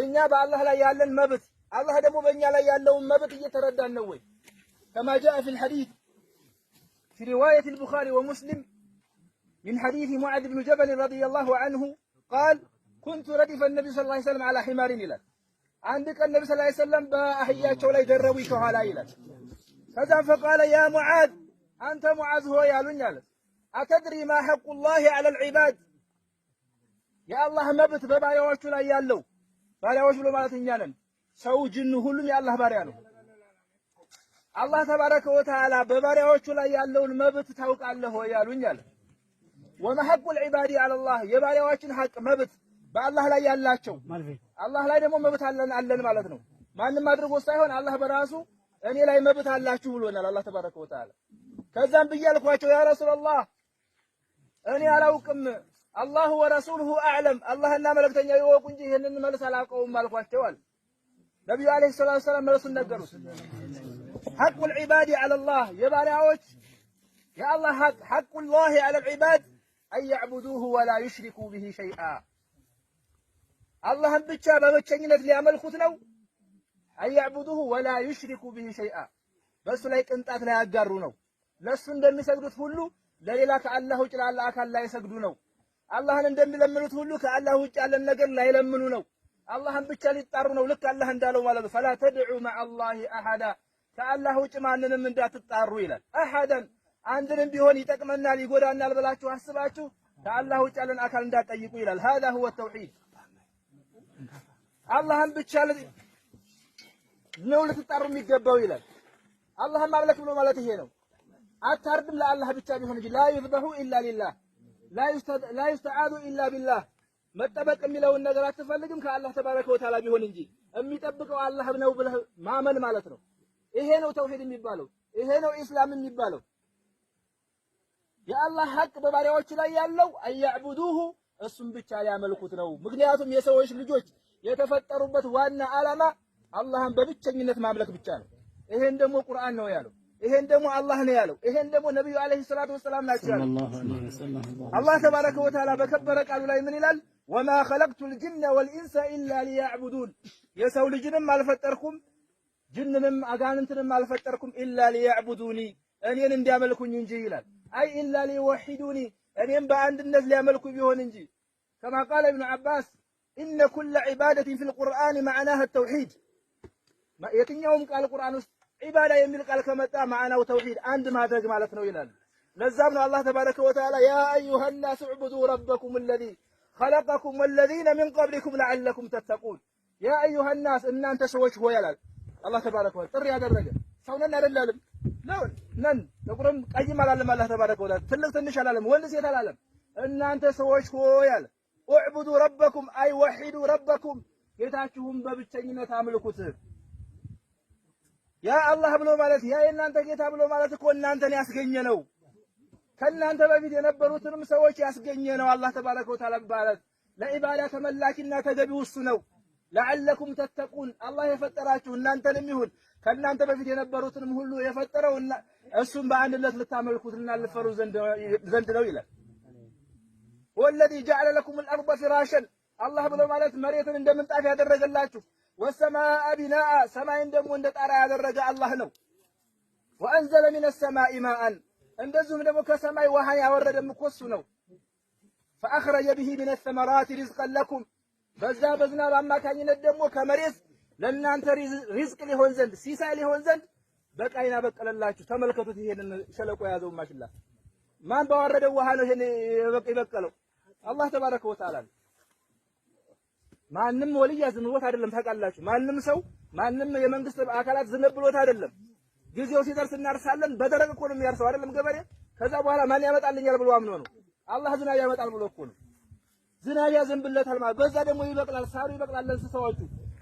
እኛ በአላህ ላይ ያለን መብት አላህ ደግሞ በእኛ ላይ ያለውን መብት እየተረዳን ነው ወይ? كما جاء في الحديث في رواية البخاري ومسلم من حديث معاذ بن جبل رضي الله عنه قال كنت ردف النبي صلى الله عليه وسلم على حمار ይላል። አንድ ቀን ነብዩ ሰለላሁ ዐለይሂ ወሰለም በአህያቸው ላይ ደረቡኝ ከኋላ ይላል። ከዛ فقال يا معاذ አንተ ሙዓዝ ሆይ ያሉኝ አለ أتدري ما حق الله على العباد የአላህ መብት በባሪያዎቹ ላይ ያለው ባሪያዎች ብሎ ማለት እኛ ነን። ሰው ጅን ሁሉም የአላህ ባሪያ ነው። አላህ ተባረከ ወተዓላ በባሪያዎቹ ላይ ያለውን መብት ታውቃለህ ወይ ያሉኝ አለ። وما حق العباد على الله የባሪያዎችን ሐቅ መብት በአላህ ላይ ያላቸው አላህ ላይ ደግሞ መብት አለን ማለት ነው። ማንም አድርጎ ሳይሆን አላህ በራሱ እኔ ላይ መብት አላችሁ ብሎናል አላህ ተባረከ ወተዓላ። ከዛም ብያልኳቸው ያ ረሱላህ እኔ አላውቅም አላሁ ወረሱሉሁ አዕለም አላህና መልእክተኛው ይወቁ እንጂ ይሄንን መልስ አላውቀውም አልኳቸው አለ። ነብዩ አለይሂ ሰላቱ ወሰላም መልሱን ነገሩት። ሐቁል ዒባዲ ዐለላህ የባሪያዎች የአላህ ሐቅ ሐቁላሂ ዐለል ዒባድ አን ያዕቡዱሁ ወላ ዩሽሪኩ ቢሂ ሸይአ አላህን ብቻ በብቸኝነት ሊያመልኩት ነው። አን ያዕቡዱሁ ወላ ዩሽሪኩ ቢሂ ሸይአ በእሱ ላይ ቅንጣት ላይ ያጋሩ ነው። ለእሱ እንደሚሰግዱት ሁሉ ለሌላ ከአላህ ውጭ ላለ አካል ላይ ሰግዱ ነው። አላህን እንደሚለምኑት ሁሉ ከአላህ ውጭ ያለን ነገር ላይለምኑ ነው። አላህን ብቻ ሊጣሩ ነው። ልክ አላህ እንዳለው ማለት ነው። ፈላ ተድዑ መዐላሂ አሐዳ ከአላህ ውጭ ማንንም እንዳትጣሩ ይላል። አሐደን አንድንም ቢሆን ይጠቅመናል ይጎዳናል ብላችሁ አስባችሁ ከአላህ ውጭ ያለን አካል እንዳትጠይቁ ይላል። هذا هو التوحيد አላህን ብቻ ነው ልትጣሩ የሚገባው ይላል። አላህን ማምለክ ብሎ ማለት ይሄ ነው። አታርድም ለአላህ ብቻ ቢሆን እንጂ ላ ይذبሑ ኢላ ሊላህ ላ ይስተዓዙ ኢላ ቢላህ መጠበቅ የሚለውን ነገር አትፈልግም ከአላህ ተባረከ ወተዓላ ቢሆን እንጂ የሚጠብቀው አላህ ነው ብለህ ማመን ማለት ነው። ይሄ ነው ተውሂድ የሚባለው። ይሄ ነው ኢስላም የሚባለው። የአላህ ሐቅ በባሪያዎች ላይ ያለው አያዕቡዱሁ እሱም ብቻ ሊያመልኩት ነው። ምክንያቱም የሰዎች ልጆች የተፈጠሩበት ዋና ዓላማ አላህን በብቸኝነት ማምለክ ብቻ ነው። ይሄን ደግሞ ቁርአን ነው ያለው። ይሄን ደግሞ አላህ ነው ያለው። ይሄን ደግሞ ነብዩ አለይሂ ሰላቱ ወሰላም ናቸው ያለው። አላህ ተባረከ ወተዓላ በከበረ ቃሉ ላይ ምን ይላል? ወማ ኸለቅቱል ጅነ ወልኢንሰ ኢላ ሊያዕቡዱን የሰው ልጅንም አልፈጠርኩም ጅንንም አጋንንትንም አልፈጠርኩም ኢላ ሊያዕቡዱኒ እኔን እንዲያመልኩኝ እንጂ ይላል። አይ ኢላ ሊወሒዱኒ እኔም በአንድነት ሊያመልኩ ቢሆን እንጂ ከማ ቃለ ኢብኑ ዐባስ ኢነ ኩለ ዒባደትን ፊል ቁርአን መዕናሃ ተውሒድ የትኛውም ቃል ቁርአን ውስጥ ዒባዳ የሚል ቃል ከመጣ ማዕናው ተውሂድ አንድ ማድረግ ማለት ነው ይላል። ለዛም ነው አላህ ተባረከ ወተዓላ ያ አዩሃ ናስ ዕቡዱ ረበኩም አለዚ ኸለቀኩም ወለዚነ ሚን ቀብሊኩም ለዐለኩም ተተቁን ያ አዩሃ ናስ እናንተ ሰዎች ሆይ አላል አላህ ተባረከ ወተዓላ ጥሪ ያደረገ ሰው ነን አይደለም ነው ነን ጥቁርም ቀይም አላለም አላህ ተባረከ ወተዓላ ትልቅ ትንሽ አላለም ወንድ ሴት አላለም እናንተ ሰዎች ሆይ አለ ዕቡዱ ረበኩም አይ ወሒዱ ረበኩም ጌታችሁም በብቸኝነት አምልኩት። ያ አላህ ብሎ ማለት ያ የእናንተ ጌታ ብሎ ማለት እኮ እናንተን ያስገኘ ነው። ከእናንተ በፊት የነበሩትንም ሰዎች ያስገኘ ነው። አላህ ተባረከ ወተዓላ ማለት ለኢባዳ ተመላኪና ተገቢው እሱ ነው። ለዐለኩም ተተቁን አላህ የፈጠራችሁ እናንተንም ይሁን ከእናንተ በፊት የነበሩትንም ሁሉ የፈጠረው እሱም በአንድነት ልታመልኩትና ልትፈሩ ዘንድ ነው ይላል። ወለዚ ጀዐለ ለኩሙል አርደ ፊራሸን አላህ ብሎ ማለት መሬትን እንደ ምንጣፍ ያደረገላችሁ ወሰማአ ቢናአ ሰማይን ደግሞ እንደ ጣራ ያደረገ አላህ ነው። ወአንዘለ ሚነ ሰማኢ ማአን እንደዚሁም ደግሞ ከሰማይ ውሃ ያወረደም እኮ እሱ ነው። ፈአኽረጀ ቢሂ ሚነ ሰመራቲ ሪዝቀን ለኩም በዛ በዝናብ አማካኝነት ደግሞ ከመሬት ለእናንተ ሪዝቅ ሊሆን ዘንድ ሲሳይ ሊሆን ዘንድ በቃይን አበቀለላችሁ። ተመልከቱት ይሄንን ሸለቆ የያዘው ማሽላ ማን ባወረደው ውሃ ነው ይሄን የበቀለው? አላህ ተባረከ ወተዓላ። ማንም ወልያ ዝም ብሎት አይደለም ታውቃላችሁ። ማንም ሰው ማንም የመንግስት አካላት ዝም ብሎት አይደለም። ጊዜው ሲደርስ እናርሳለን። በደረቅ እኮ ነው የሚያርሰው አይደለም ገበሬ። ከዛ በኋላ ማን ያመጣልኛል ብሎ አምኖ ነው። አላህ ዝናብ ያመጣል ብሎ እኮ ነው። ዝናብ ያዘንብለታል ማለት በዛ ደግሞ ይበቅላል፣ ሳሩ ይበቅላል፣ ለእንስሳዎቹ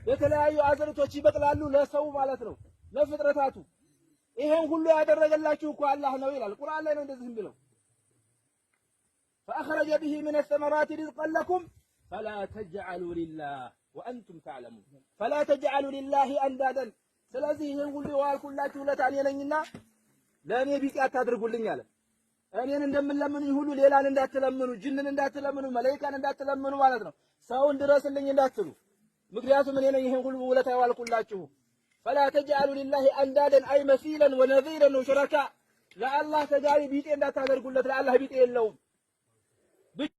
የተለያዩ አዝርቶች ይበቅላሉ ለሰው ማለት ነው ለፍጥረታቱ። ይሄን ሁሉ ያደረገላችሁ እኮ አላህ ነው ይላል ቁርአን ላይ ነው እንደዚህ የሚለው። فأخرج به من الثمرات رزقا لكم فلا تجعلوا لله وأنتم تعلمون فلا تجعلوا لله أندادا ስለዚህ ይሄን ሁሉ ያልኩላችሁ ለታኔ ነኝና ለኔ ቢጤ አታድርጉልኝ አለ። እኔን እንደምንለምኑኝ ሁሉ ሌላን እንዳትለምኑ፣ ጅንን እንዳትለምኑ፣ መላእክትን እንዳትለምኑ ማለት ነው። ሰውን ድረስልኝ እንዳትሉ ምክንያቱም እኔ ነኝ ይሄን ሁሉ ውለታ ያዋልኩላችሁ። ፈላ ተጅዐሉ ሊላሂ አንዳደን አይ መሲለን ወነዚረን ወሹረካ ለአላህ ተጋሪ ቢጤ እንዳታደርጉለት፣ ለአላህ ቢጤ የለውም።